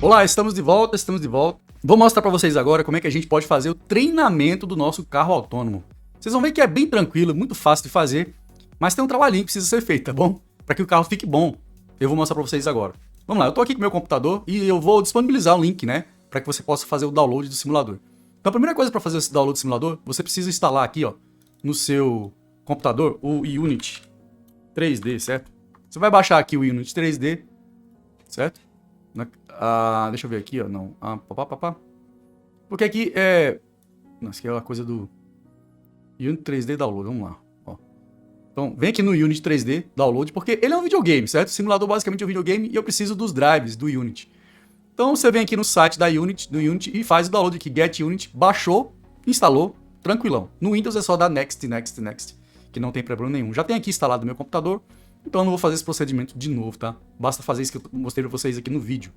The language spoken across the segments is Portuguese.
Olá, estamos de volta. Vou mostrar para vocês agora como é que a gente pode fazer o treinamento do nosso carro autônomo. Vocês vão ver que é bem tranquilo, muito fácil de fazer, mas tem um trabalhinho que precisa ser feito, tá bom? Para que o carro fique bom. Eu vou mostrar para vocês agora. Vamos lá, eu tô aqui com o meu computador e eu vou disponibilizar um link, né, para que você possa fazer o download do simulador. Então a primeira coisa para fazer esse download do simulador, você precisa instalar aqui, ó, no seu computador o Unity 3D, certo? Você vai baixar aqui o Unity 3D, certo? Deixa eu ver aqui, ó, não. Porque aqui é... Nossa, aqui é uma coisa do Unity 3D Download, vamos lá. Ó. Então, vem aqui no Unity 3D Download, porque ele é um videogame, certo? O simulador basicamente é um videogame e eu preciso dos drives do Unity. Então, você vem aqui no site da Unity, do Unity e faz o download aqui, Get Unity, baixou, instalou, tranquilão. No Windows é só dar Next, que não tem problema nenhum. Já tem aqui instalado no meu computador, então eu não vou fazer esse procedimento de novo, tá? Basta fazer isso que eu mostrei pra vocês aqui no vídeo.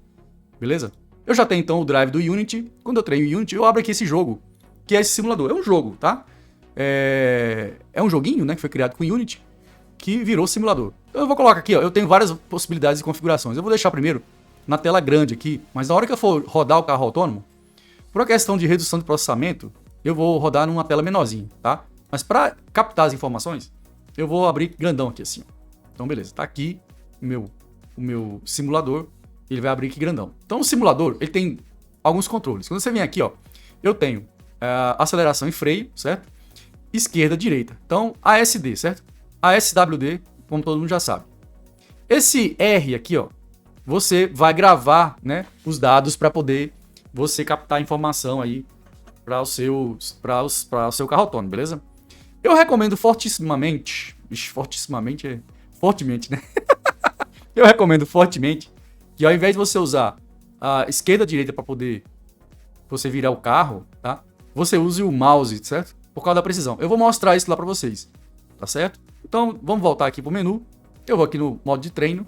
Beleza? Eu já tenho então o drive do Unity. Quando eu treino o Unity, eu abro aqui esse jogo, que é esse simulador. É um jogo, tá? É um joguinho, né, que foi criado com o Unity, que virou simulador. Então eu vou colocar aqui, ó, eu tenho várias possibilidades de configurações. Eu vou deixar primeiro na tela grande aqui, mas na hora que eu for rodar o carro autônomo, por uma questão de redução de processamento, eu vou rodar numa tela menorzinha, tá? Mas para captar as informações, eu vou abrir grandão aqui assim. Então beleza, tá aqui o meu simulador. Ele vai abrir aqui grandão. Então o simulador, ele tem alguns controles. Quando você vem aqui, ó, eu tenho aceleração e freio, certo? Esquerda, direita. Então, ASD, certo? ASWD, como todo mundo já sabe. Esse R aqui, ó, você vai gravar, né, os dados para poder você captar informação aí para o seu carro autônomo, beleza? Eu recomendo fortissimamente, fortemente, né? Eu recomendo fortemente que ao invés de você usar a esquerda e a direita para poder você virar o carro, tá? Você use o mouse, certo? Por causa da precisão. Eu vou mostrar isso lá para vocês, tá certo? Então, vamos voltar aqui pro menu. Eu vou aqui no modo de treino.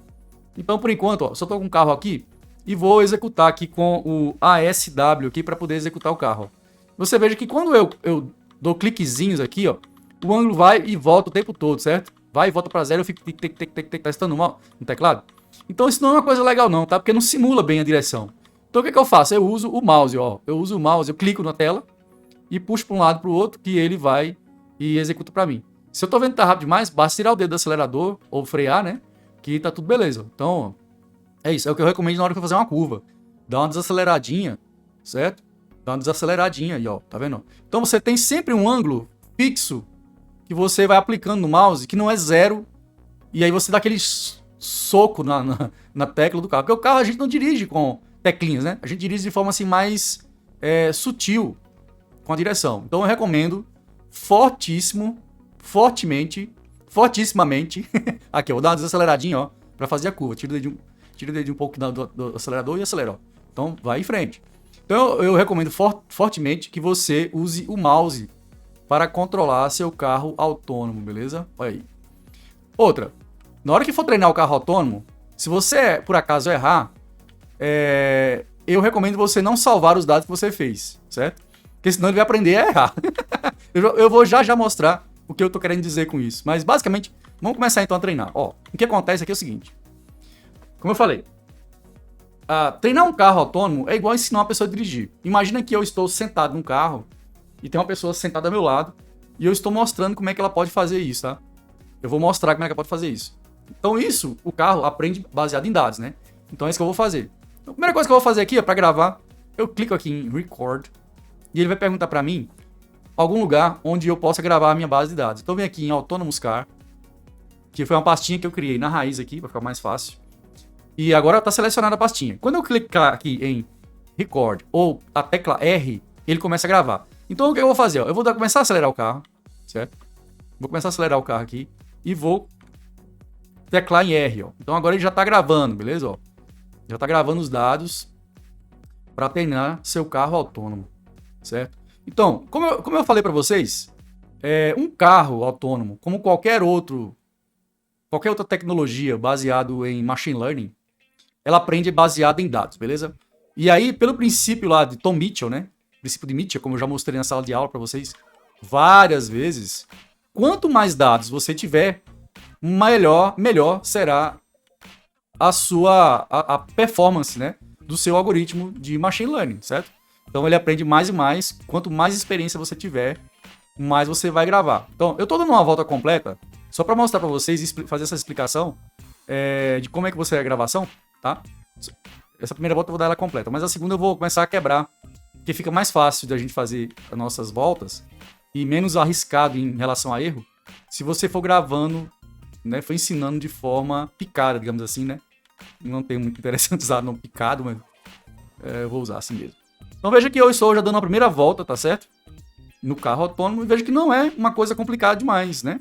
Então, por enquanto, ó, só tô com o carro aqui e vou executar aqui com o ASW aqui para poder executar o carro. Você veja que quando eu dou cliquezinhos aqui, ó, o ângulo vai e volta o tempo todo, certo? Vai e volta para zero, eu fico testando mal no teclado. Então isso não é uma coisa legal não, tá? Porque não simula bem a direção. Então o que eu faço? Eu uso o mouse, ó. Eu uso o mouse, eu clico na tela e puxo para um lado para o outro que ele vai e executa para mim. Se eu tô vendo que tá rápido demais, basta tirar o dedo do acelerador ou frear, né? Que tá tudo beleza. Então, é isso. É o que eu recomendo na hora que eu fazer uma curva. Dá uma desaceleradinha, certo? Dá uma desaceleradinha aí, ó. Tá vendo? Então você tem sempre um ângulo fixo que você vai aplicando no mouse, que não é zero. E aí você dá aquele soco na tecla do carro. Porque o carro a gente não dirige com teclinhas, né? A gente dirige de forma assim mais sutil com a direção. Então eu recomendo fortissimamente. Aqui, eu vou dar uma desaceleradinha, ó, pra fazer a curva. Tira o dedo um pouco do acelerador e acelera, ó. Então vai em frente. Então eu recomendo fortemente que você use o mouse para controlar seu carro autônomo, beleza? Olha aí. Outra. Na hora que for treinar o carro autônomo, se você, por acaso, errar, eu recomendo você não salvar os dados que você fez, certo? Porque senão ele vai aprender a errar. Eu vou já mostrar o que eu tô querendo dizer com isso. Mas, basicamente, vamos começar então a treinar. Ó, o que acontece aqui é o seguinte. Como eu falei, treinar um carro autônomo é igual ensinar uma pessoa a dirigir. Imagina que eu estou sentado num carro e tem uma pessoa sentada ao meu lado e eu estou mostrando como é que ela pode fazer isso, tá? Eu vou mostrar como é que ela pode fazer isso. Então isso, o carro aprende baseado em dados, né? Então é isso que eu vou fazer. Então, a primeira coisa que eu vou fazer aqui, para gravar, eu clico aqui em Record e ele vai perguntar para mim algum lugar onde eu possa gravar a minha base de dados. Então vem aqui em Autonomous Car, que foi uma pastinha que eu criei na raiz aqui, para ficar mais fácil. E agora está selecionada a pastinha. Quando eu clicar aqui em Record ou a tecla R, ele começa a gravar. Então o que eu vou fazer? Ó? Eu vou começar a acelerar o carro, certo? Vou começar a acelerar o carro aqui e vou teclar em R, ó. Então agora ele já está gravando, beleza? Ó, já está gravando os dados para treinar seu carro autônomo, certo? Então, como eu falei para vocês, um carro autônomo, como qualquer outra tecnologia baseado em machine learning, ela aprende baseado em dados, beleza? E aí, pelo princípio lá de Tom Mitchell, né? Princípio de Mitchell, como eu já mostrei na sala de aula para vocês várias vezes, quanto mais dados você tiver, melhor será a sua performance, né? do seu algoritmo de machine learning, certo? Então ele aprende mais e mais. Quanto mais experiência você tiver, mais você vai gravar. Então eu tô dando uma volta completa só para mostrar para vocês e fazer essa explicação de como é que você é a gravação, tá? Essa primeira volta eu vou dar ela completa, mas a segunda eu vou começar a quebrar, porque fica mais fácil da gente fazer as nossas voltas e menos arriscado em relação a erro, se você for gravando, né, for ensinando de forma picada, digamos assim, né? Não tem muito interessante usar não picado, mas eu vou usar assim mesmo. Então veja que eu estou já dando a primeira volta, tá certo? No carro autônomo, e veja que não é uma coisa complicada demais, né?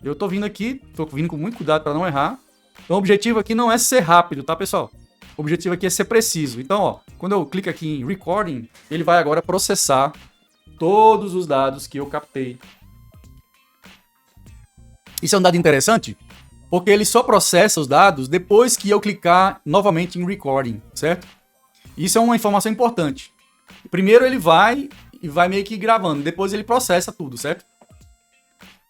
Eu tô vindo aqui, tô vindo com muito cuidado para não errar. Então o objetivo aqui não é ser rápido, tá, pessoal? O objetivo aqui é ser preciso. Então, ó, quando eu clico aqui em Recording, ele vai agora processar todos os dados que eu captei. Isso é um dado interessante, porque ele só processa os dados depois que eu clicar novamente em Recording, certo? Isso é uma informação importante. Primeiro ele vai meio que gravando, depois ele processa tudo, certo?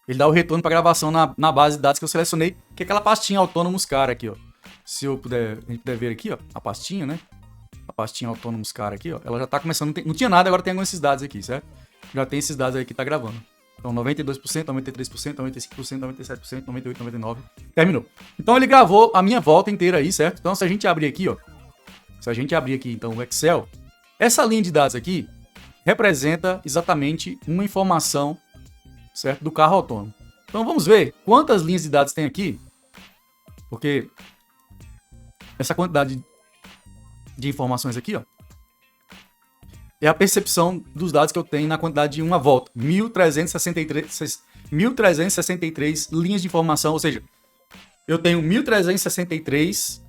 Ele dá o retorno para gravação na base de dados que eu selecionei, que é aquela pastinha Autônomos Car aqui, ó. Se a gente puder ver aqui, ó, a pastinha, né? A pastinha Autônomos Car aqui, ó. Ela já tá começando, não tinha nada, agora tem alguns esses dados aqui, certo? Já tem esses dados aí que tá gravando. Então 92%, 93%, 95%, 97%, 98%, 99%. Terminou. Então ele gravou a minha volta inteira aí, certo? Então se a gente abrir aqui, ó. Se a gente abrir aqui, então, o Excel, essa linha de dados aqui representa exatamente uma informação, certo? Do carro autônomo. Então vamos ver quantas linhas de dados tem aqui, porque essa quantidade de informações aqui, ó, é a percepção dos dados que eu tenho na quantidade de uma volta. 1.363 linhas de informação, ou seja, eu tenho 1.363,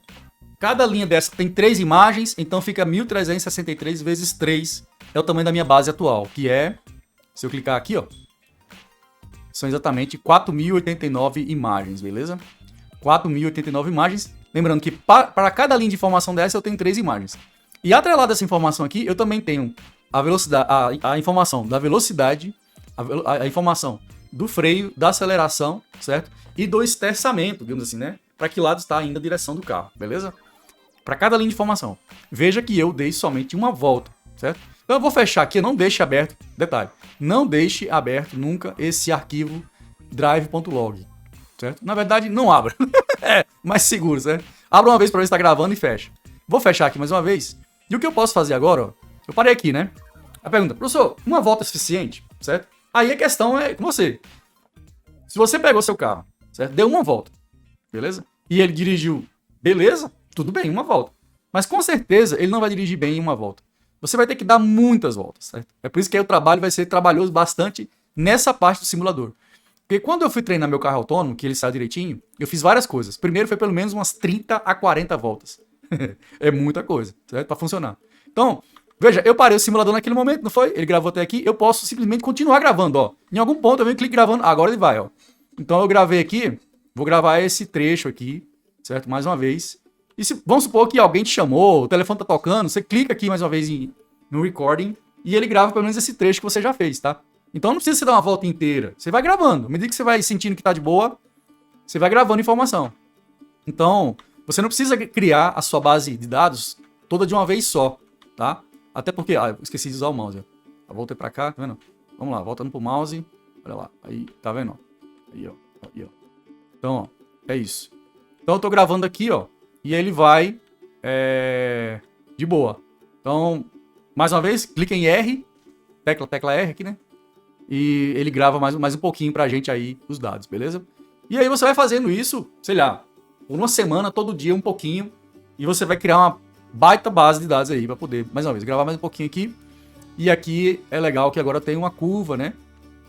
cada linha dessa tem 3 imagens, então fica 1.363 vezes 3, é o tamanho da minha base atual, que é, se eu clicar aqui, ó, são exatamente 4.089 imagens, beleza? 4.089 imagens. Lembrando que para cada linha de informação dessa eu tenho 3 imagens. E atrelado a essa informação aqui, eu também tenho a velocidade, a informação da velocidade, a informação do freio, da aceleração, certo? E do esterçamento, digamos assim, né? Para que lado está ainda a direção do carro, beleza? Para cada linha de informação. Veja que eu dei somente uma volta, certo? Então eu vou fechar aqui, não deixe aberto, detalhe, não deixe aberto nunca esse arquivo drive.log, certo? Na verdade, não abra, é mais seguro, certo? Abra uma vez para ver se está gravando e fecha. Vou fechar aqui mais uma vez. E o que eu posso fazer agora, ó, eu parei aqui, né? A pergunta, professor, uma volta é suficiente, certo? Aí a questão é com você. Se você pegou seu carro, certo? Deu uma volta, beleza? E ele dirigiu, beleza? Tudo bem, uma volta. Mas com certeza ele não vai dirigir bem em uma volta. Você vai ter que dar muitas voltas, certo? É por isso que aí o trabalho vai ser trabalhoso bastante nessa parte do simulador. Porque quando eu fui treinar meu carro autônomo, que ele saiu direitinho, eu fiz várias coisas. Primeiro foi pelo menos umas 30 a 40 voltas. É muita coisa, certo? Para funcionar. Então, veja, eu parei o simulador naquele momento, não foi? Ele gravou até aqui, eu posso simplesmente continuar gravando, ó. Em algum ponto eu venho clique gravando, agora ele vai, ó. Então eu gravei aqui, vou gravar esse trecho aqui, certo? Mais uma vez. E vamos supor que alguém te chamou, o telefone tá tocando, você clica aqui mais uma vez no recording e ele grava pelo menos esse trecho que você já fez, tá? Então não precisa você dar uma volta inteira, você vai gravando. À medida que você vai sentindo que tá de boa, você vai gravando informação. Então, você não precisa criar a sua base de dados toda de uma vez só, tá? Até porque, eu esqueci de usar o mouse, ó. Eu voltei pra cá, tá vendo? Vamos lá, voltando pro mouse, olha lá, aí, tá vendo? Aí, ó, aí, ó. Então, ó, é isso. Então eu tô gravando aqui, ó, e ele vai de boa. Então, mais uma vez, clica em R, tecla R aqui, né? E ele grava mais um pouquinho pra gente aí os dados, beleza? E aí você vai fazendo isso, sei lá, por uma semana, todo dia um pouquinho, e você vai criar uma baita base de dados aí pra poder, mais uma vez, gravar mais um pouquinho aqui. E aqui é legal que agora tem uma curva, né?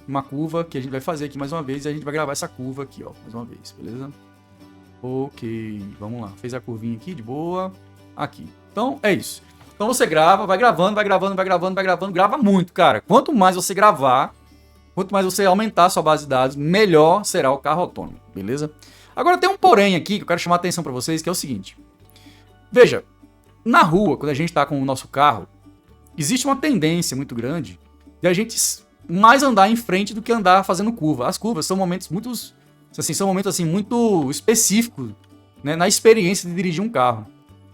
Uma curva que a gente vai fazer aqui mais uma vez, e a gente vai gravar essa curva aqui, ó, mais uma vez, beleza? Ok, vamos lá. Fez a curvinha aqui, de boa. Aqui. Então, é isso. Então você grava, vai gravando, grava muito, cara. Quanto mais você gravar, quanto mais você aumentar a sua base de dados, melhor será o carro autônomo, beleza? Agora tem um porém aqui que eu quero chamar a atenção para vocês, que é o seguinte. Veja, na rua, quando a gente tá com o nosso carro, existe uma tendência muito grande de a gente mais andar em frente do que andar fazendo curva. As curvas são momentos muito específicos, né, na experiência de dirigir um carro.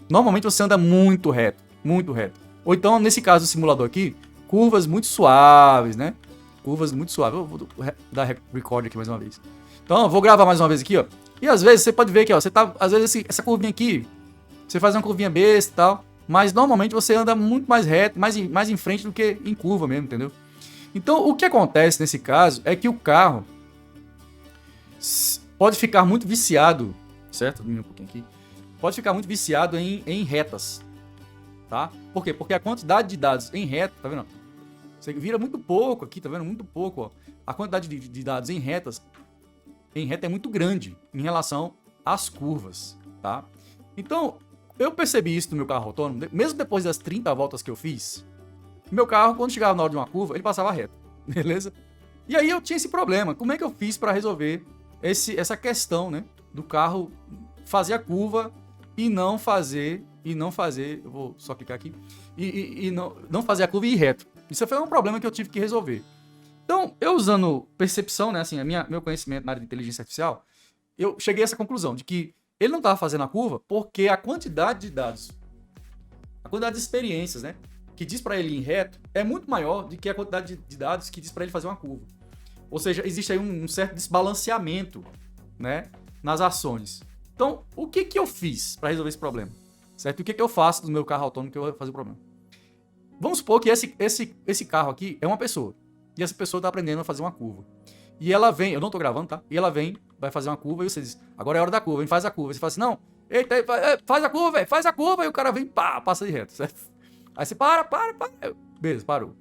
Normalmente você anda muito reto, muito reto. Ou então, nesse caso do simulador aqui, curvas muito suaves, né? Curvas muito suaves. Eu vou dar record aqui mais uma vez. Então, eu vou gravar mais uma vez aqui, ó. E às vezes você pode ver que, ó, você tá, às vezes essa curvinha aqui, você faz uma curvinha besta e tal, mas normalmente você anda muito mais reto, mais em frente do que em curva mesmo, entendeu? Então, o que acontece nesse caso é que o carro pode ficar muito viciado, certo? Um pouquinho aqui. Pode ficar muito viciado em retas, tá? Por quê? Porque a quantidade de dados em reta, tá vendo? Você vira muito pouco aqui, tá vendo? Muito pouco, ó. A quantidade de dados em reta é muito grande em relação às curvas, tá? Então, eu percebi isso no meu carro autônomo, mesmo depois das 30 voltas que eu fiz, meu carro, quando chegava na hora de uma curva, ele passava reto, beleza? E aí eu tinha esse problema. Como é que eu fiz para resolver essa questão, né? Do carro fazer a curva e não fazer, eu vou só clicar aqui, e não fazer a curva e ir reto. Isso foi um problema que eu tive que resolver. Então, eu usando percepção, né, assim, meu conhecimento na área de inteligência artificial, eu cheguei a essa conclusão de que ele não estava fazendo a curva porque a quantidade de dados, a quantidade de experiências, né, que diz para ele ir reto, é muito maior do que a quantidade de dados que diz para ele fazer uma curva. Ou seja, existe aí um certo desbalanceamento, né, nas ações. Então, o que eu fiz para resolver esse problema? Certo? O que eu faço do meu carro autônomo que eu vou fazer o problema? Vamos supor que esse carro aqui é uma pessoa. E essa pessoa está aprendendo a fazer uma curva. E ela vem, eu não estou gravando, tá? E ela vem, vai fazer uma curva e você diz, agora é hora da curva, faz a curva. E você fala assim, não, eita, faz a curva, velho, faz a curva. E o cara vem, pá, passa de reto, certo? Aí você para. Beleza, parou.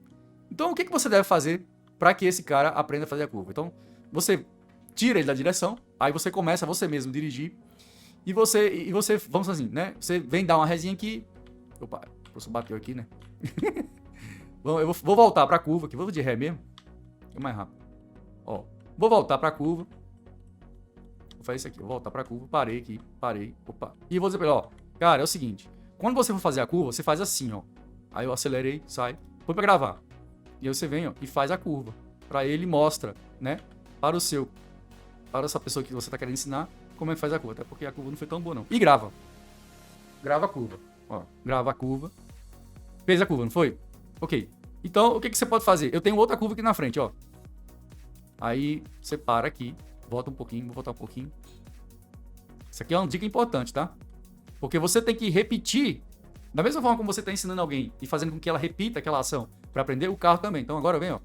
Então, o que você deve fazer para que esse cara aprenda a fazer a curva? Então, você tira ele da direção, aí você começa você mesmo dirigir. E você, vamos assim, né? Você vem dar uma resinha aqui. Opa, o professor bateu aqui, né? Eu vou voltar pra curva aqui. Vou de ré mesmo. É mais rápido. Ó, vou voltar pra curva. Vou fazer isso aqui. Vou voltar pra curva. Parei aqui. Parei. Opa. E vou dizer pra ele, ó. Cara, é o seguinte. Quando você for fazer a curva, você faz assim, ó. Aí eu acelerei, sai. Põe pra gravar. E aí você vem, ó, e faz a curva. Pra ele mostra, né? Para essa pessoa que você tá querendo ensinar, como é que faz a curva. Até porque a curva não foi tão boa, não. E grava. Grava a curva. Ó, grava a curva. Fez a curva, não foi? Ok. Então, o que você pode fazer? Eu tenho outra curva aqui na frente, ó. Aí, você para aqui. Volta um pouquinho, vou voltar um pouquinho. Isso aqui é uma dica importante, tá? Porque você tem que repetir, da mesma forma como você está ensinando alguém e fazendo com que ela repita aquela ação para aprender, o carro também. Então, agora vem, ó.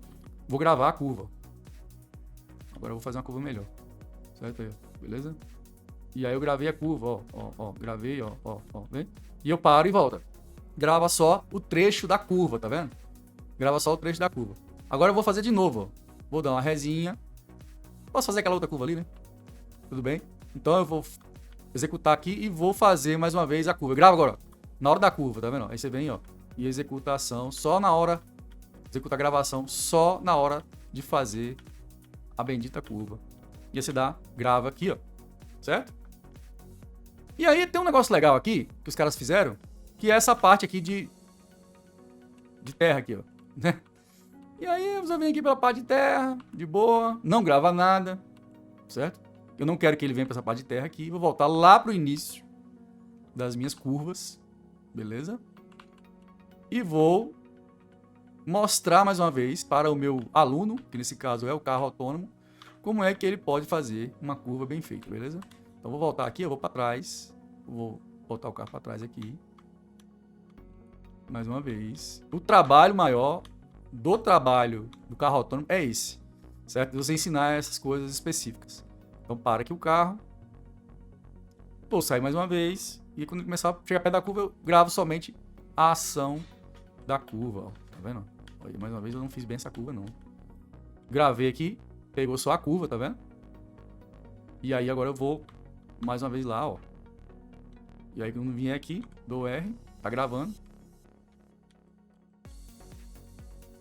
Vou gravar a curva. Agora eu vou fazer uma curva melhor. Certo aí, beleza? E aí eu gravei a curva, ó, gravei, ó, vem? E eu paro e volta. Grava só o trecho da curva, tá vendo? Grava só o trecho da curva. Agora eu vou fazer de novo, ó. Vou dar uma resinha. Posso fazer aquela outra curva ali, né? Tudo bem? Então eu vou executar aqui e vou fazer mais uma vez a curva. Grava agora, ó. Na hora da curva, tá vendo? Aí você vem, ó, e executa a ação só na hora, executa a gravação só na hora de fazer a bendita curva. E aí você grava aqui, ó, certo? E aí tem um negócio legal aqui, que os caras fizeram, que é essa parte aqui de terra aqui, ó, né? E aí você vem aqui pela parte de terra, de boa, não grava nada, certo? Eu não quero que ele venha para essa parte de terra aqui, vou voltar lá pro início das minhas curvas, beleza? E vou mostrar mais uma vez para o meu aluno, que nesse caso é o carro autônomo, como é que ele pode fazer uma curva bem feita, beleza? Então vou voltar aqui, eu vou para trás, vou botar o carro para trás aqui, mais uma vez. O trabalho maior do trabalho do carro autônomo é esse, certo? Você ensinar essas coisas específicas. Então para aqui o carro, vou sair mais uma vez, e quando começar a chegar perto da curva, eu gravo somente a ação da curva, ó. Tá vendo? Olha, mais uma vez eu não fiz bem essa curva, não. Gravei aqui, pegou só a curva, tá vendo? E aí agora eu vou mais uma vez lá, ó. E aí quando vier aqui, dou R, tá gravando.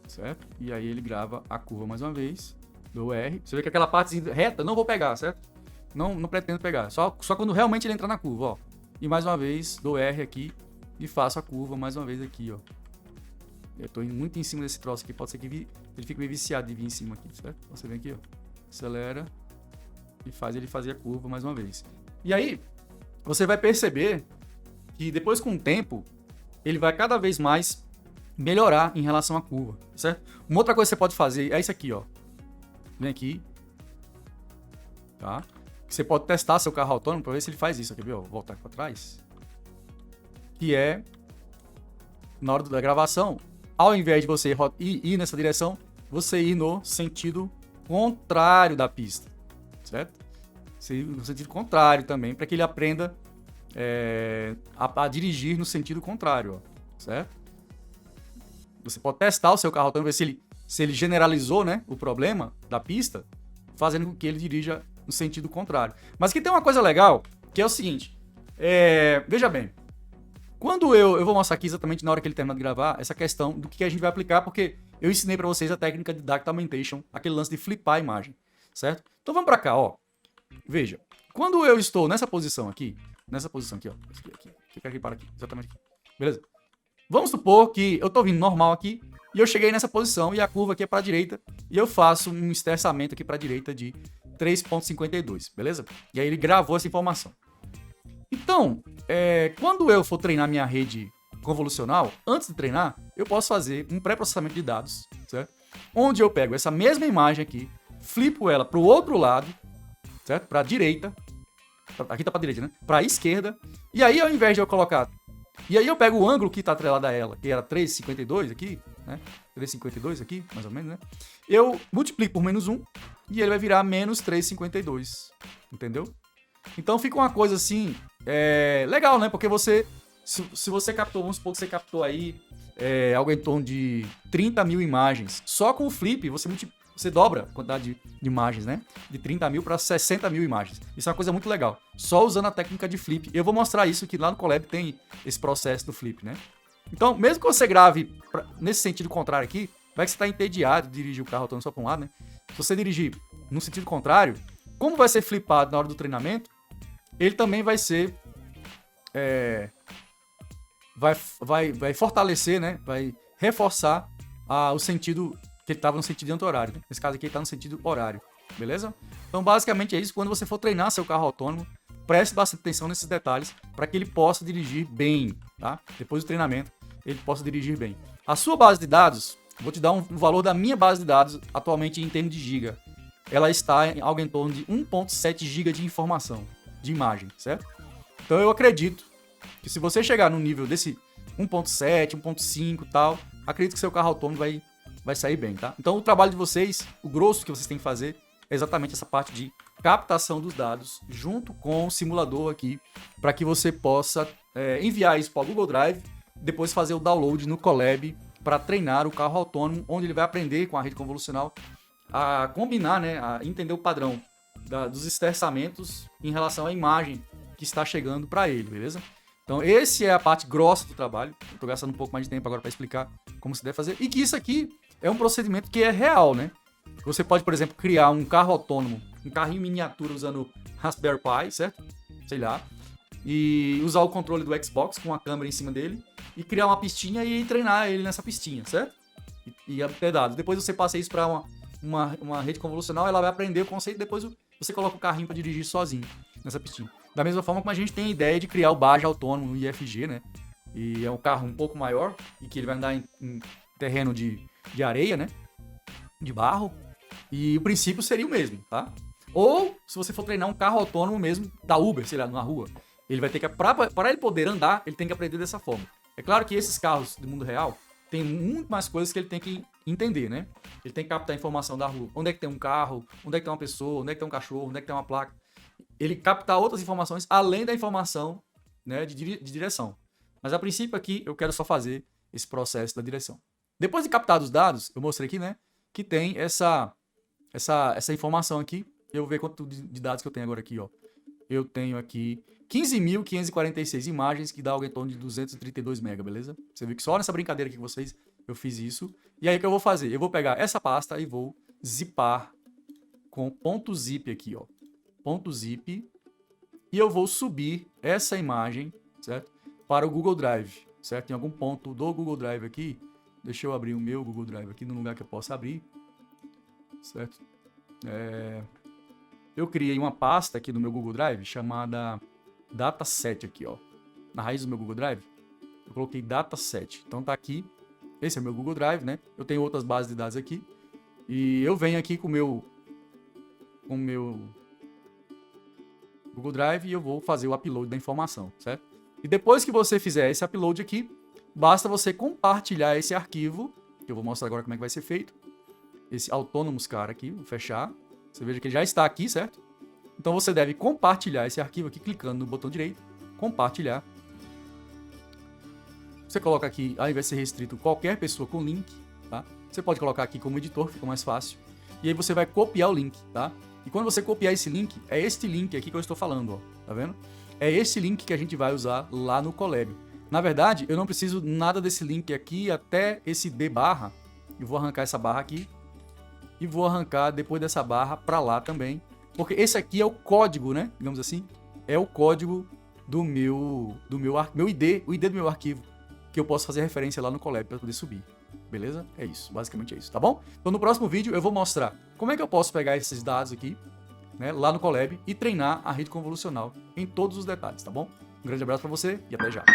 Certo? E aí ele grava a curva mais uma vez, dou R. Você vê que aquela parte reta não vou pegar, certo? Não pretendo pegar, só quando realmente ele entrar na curva, ó. E mais uma vez, dou R aqui e faço a curva mais uma vez aqui, ó. Eu tô indo muito em cima desse troço aqui, pode ser que ele fique meio viciado de vir em cima aqui, certo? Então você vem aqui, ó, acelera e faz ele fazer a curva mais uma vez. E aí, você vai perceber que depois com o tempo, ele vai cada vez mais melhorar em relação à curva, certo? Uma outra coisa que você pode fazer é isso aqui, ó. Vem aqui, tá? Você pode testar seu carro autônomo para ver se ele faz isso. Quer ver? Ó, vou voltar aqui para trás. Que é, na hora da gravação, ao invés de você ir nessa direção, você ir no sentido contrário da pista, certo? Você ir no sentido contrário também, para que ele aprenda a dirigir no sentido contrário, ó, certo? Você pode testar o seu carro autônomo, ver se ele generalizou, né, o problema da pista, fazendo com que ele dirija no sentido contrário. Mas aqui tem uma coisa legal, que é o seguinte, veja bem, quando eu vou mostrar aqui exatamente na hora que ele terminar de gravar, essa questão do que a gente vai aplicar, porque eu ensinei para vocês a técnica de Data Augmentation, aquele lance de flipar a imagem, certo? Então vamos para cá, ó. Veja, quando eu estou nessa posição aqui, ó, fica aqui, para aqui, exatamente aqui, beleza? Vamos supor que eu estou vindo normal aqui e eu cheguei nessa posição e a curva aqui é para a direita e eu faço um esterçamento aqui para a direita de 3,52, beleza? E aí ele gravou essa informação. Então, quando eu for treinar minha rede convolucional, antes de treinar, eu posso fazer um pré-processamento de dados, certo? Onde eu pego essa mesma imagem aqui, flipo ela para o outro lado, certo? Para a direita, aqui tá para a direita, né? Para a esquerda, e aí ao invés de eu colocar... E aí eu pego o ângulo que está atrelado a ela, que era 3,52 aqui, né? 3,52 aqui, mais ou menos, né? Eu multiplico por menos 1 e ele vai virar menos 3,52, entendeu? Então fica uma coisa assim, legal, né? Porque você, se você captou, vamos supor que você captou aí algo em torno de 30 mil imagens. Só com o flip você dobra a quantidade de imagens, né? De 30 mil para 60 mil imagens. Isso é uma coisa muito legal. Só usando a técnica de flip. Eu vou mostrar isso que lá no Colab tem esse processo do flip, né? Então, mesmo que você grave nesse sentido contrário aqui, vai que você está entediado de dirigir o carro autônomo só para um lado, né? Se você dirigir no sentido contrário, como vai ser flipado na hora do treinamento, ele também vai ser... vai fortalecer, né? Vai reforçar o sentido que ele estava no sentido anti-horário. Né? Nesse caso aqui ele está no sentido horário, beleza? Então basicamente é isso. Quando você for treinar seu carro autônomo, preste bastante atenção nesses detalhes para que ele possa dirigir bem, tá? Depois do treinamento, ele possa dirigir bem. A sua base de dados, vou te dar um valor da minha base de dados atualmente em termos de giga. Ela está em algo em torno de 1.7 GB de informação, de imagem, certo? Então eu acredito que se você chegar no nível desse 1.7, 1.5 e tal, acredito que seu carro autônomo vai sair bem, tá? Então o trabalho de vocês, o grosso que vocês têm que fazer é exatamente essa parte de captação dos dados junto com o simulador aqui, para que você possa enviar isso para o Google Drive, depois fazer o download no Colab para treinar o carro autônomo, onde ele vai aprender com a rede convolucional a combinar, né, a entender o padrão dos esterçamentos em relação à imagem que está chegando para ele, beleza? Então, essa é a parte grossa do trabalho. Estou gastando um pouco mais de tempo agora para explicar como se deve fazer. E que isso aqui é um procedimento que é real, né? Você pode, por exemplo, criar um carro autônomo, um carrinho miniatura usando Raspberry Pi, certo? Sei lá. E usar o controle do Xbox com a câmera em cima dele e criar uma pistinha e treinar ele nessa pistinha, certo? E ter dados. Depois você passa isso para uma rede convolucional, ela vai aprender o conceito, depois você coloca o carrinho para dirigir sozinho nessa pistinha. Da mesma forma como a gente tem a ideia de criar o Baja autônomo, o IFG, né? E é um carro um pouco maior e que ele vai andar em terreno de areia, né? De barro. E o princípio seria o mesmo, tá? Ou, se você for treinar um carro autônomo mesmo, da Uber, sei lá, na rua, ele vai ter que, para ele poder andar, ele tem que aprender dessa forma. É claro que esses carros do mundo real tem muito mais coisas que ele tem que entender, né? Ele tem que captar a informação da rua. Onde é que tem um carro? Onde é que tem uma pessoa? Onde é que tem um cachorro? Onde é que tem uma placa? Ele captar outras informações além da informação, né, de direção. Mas a princípio aqui eu quero só fazer esse processo da direção. Depois de captar os dados, eu mostrei aqui, né, que tem essa informação aqui. Eu vou ver quanto de dados que eu tenho agora aqui, ó. Eu tenho aqui 15.546 imagens, que dá algo em torno de 232 MB, beleza? Você viu que só nessa brincadeira aqui com vocês eu fiz isso. E aí o que eu vou fazer? Eu vou pegar essa pasta e vou zipar com .zip aqui, ó. .zip. E eu vou subir essa imagem, certo? Para o Google Drive, certo? Em algum ponto do Google Drive aqui. Deixa eu abrir o meu Google Drive aqui, no lugar que eu possa abrir. Certo? Eu criei uma pasta aqui no meu Google Drive chamada Dataset aqui, ó. na raiz do meu Google Drive, eu coloquei dataset. Então tá aqui, esse é o meu Google Drive, né? Eu tenho outras bases de dados aqui. E eu venho aqui com o meu Google Drive e eu vou fazer o upload da informação, certo? E depois que você fizer esse upload aqui, basta você compartilhar esse arquivo, que eu vou mostrar agora como é que vai ser feito. Esse Autonomous Car aqui, vou fechar. Você veja que ele já está aqui, certo? Então você deve compartilhar esse arquivo aqui, clicando no botão direito, compartilhar. Você coloca aqui, aí vai ser restrito qualquer pessoa com link, tá? Você pode colocar aqui como editor, fica mais fácil. E aí você vai copiar o link, tá? E quando você copiar esse link, é este link aqui que eu estou falando, ó, tá vendo? É esse link que a gente vai usar lá no Colab. Na verdade, eu não preciso nada desse link aqui até esse D barra. Eu vou arrancar essa barra aqui e vou arrancar depois dessa barra para lá também, porque esse aqui é o código, né? Digamos assim, é o código do meu ID, o ID do meu arquivo, que eu posso fazer referência lá no Colab para poder subir. Beleza? É isso, basicamente é isso, tá bom? Então no próximo vídeo eu vou mostrar como é que eu posso pegar esses dados aqui, né, lá no Colab e treinar a rede convolucional em todos os detalhes, tá bom? Um grande abraço para você e até já.